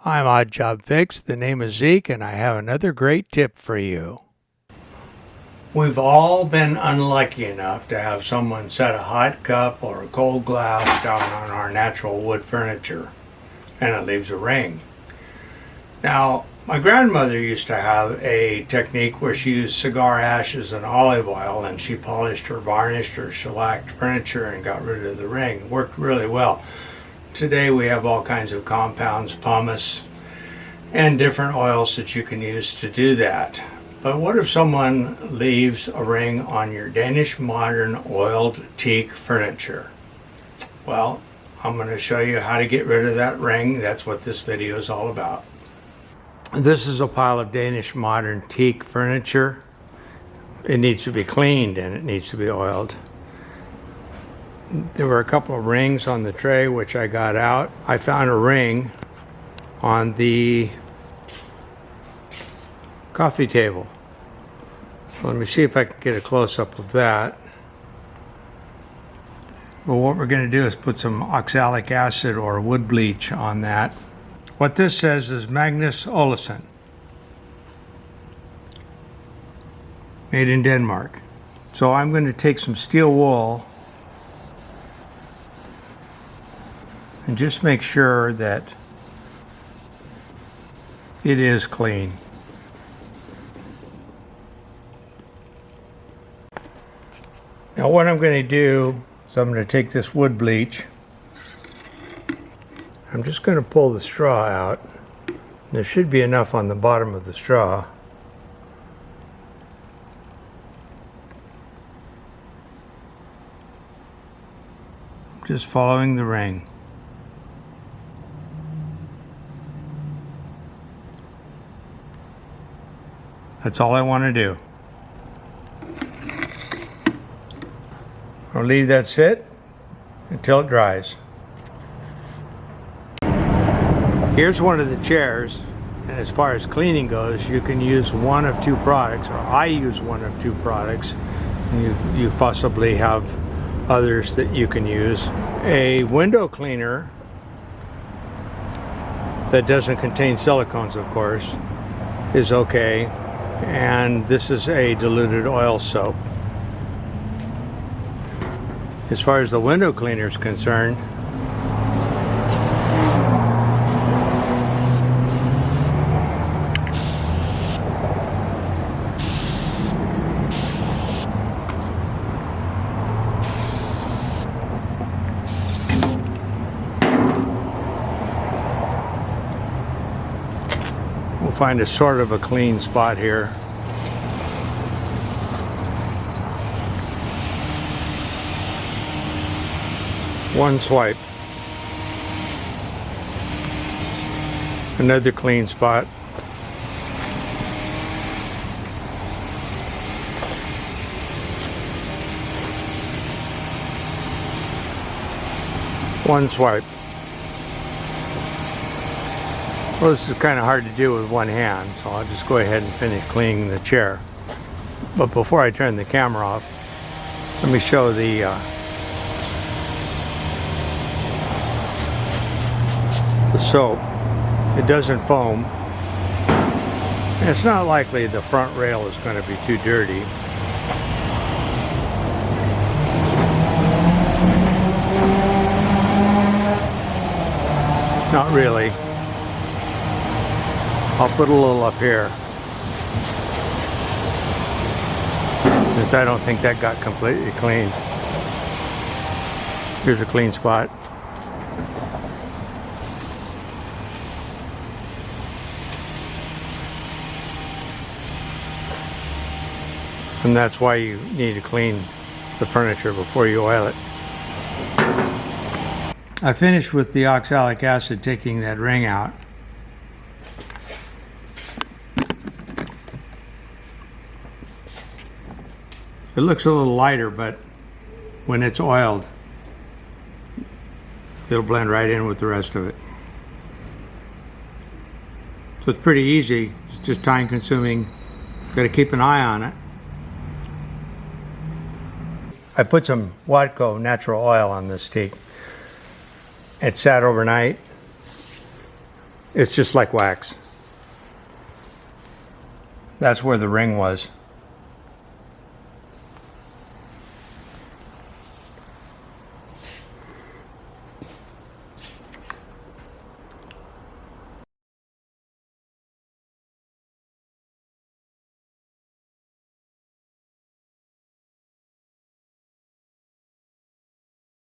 I'm Odd Job Fix. The name is Zeke, and I have another great tip for you. We've all been unlucky enough to have someone set a hot cup or a cold glass down on our natural wood furniture, and it leaves a ring. Now, my grandmother used to have a technique where she used cigar ashes and olive oil, and she polished or varnished or shellacked furniture and got rid of the ring. It worked really well. Today we have all kinds of compounds, pumice, and different oils that you can use to do that. But what if someone leaves a ring on your Danish modern oiled teak furniture? Well, I'm going to show you how to get rid of that ring. That's what this video is all about. This is a pile of Danish modern teak furniture. It needs to be cleaned and it needs to be oiled. There were a couple of rings on the tray which I got out. I found a ring on the coffee table. So let me see if I can get a close-up of that. Well, what we're going to do is put some oxalic acid or wood bleach on that. What this says is Magnus Olesen, made in Denmark. So I'm going to take some steel wool and just make sure that it is clean. Now what I'm going to do is I'm going to take this wood bleach. I'm just going to pull the straw out. There should be enough on the bottom of the straw. Just following the ring. That's all I want to do. I'll leave that sit until it dries. Here's one of the chairs, and as far as cleaning goes, you can use one of two products, or I use one of two products. You possibly have others that you can use. A window cleaner that doesn't contain silicones, of course, is okay. And this is a diluted oil soap. As far as the window cleaner is concerned, we'll find a sort of a clean spot here. One swipe. Another clean spot. One swipe. Well, this is kind of hard to do with one hand, so I'll just go ahead and finish cleaning the chair. But before I turn the camera off, let me show the soap. It doesn't foam. And it's not likely the front rail is going to be too dirty. Not really. I'll put a little up here, since I don't think that got completely clean. Here's a clean spot. And that's why you need to clean the furniture before you oil it. I finished with the oxalic acid, taking that ring out. It looks a little lighter, but when it's oiled, it'll blend right in with the rest of it. So it's pretty easy. It's just time consuming. Got to keep an eye on it. I put some Watco natural oil on this teak. It sat overnight. It's just like wax. That's where the ring was.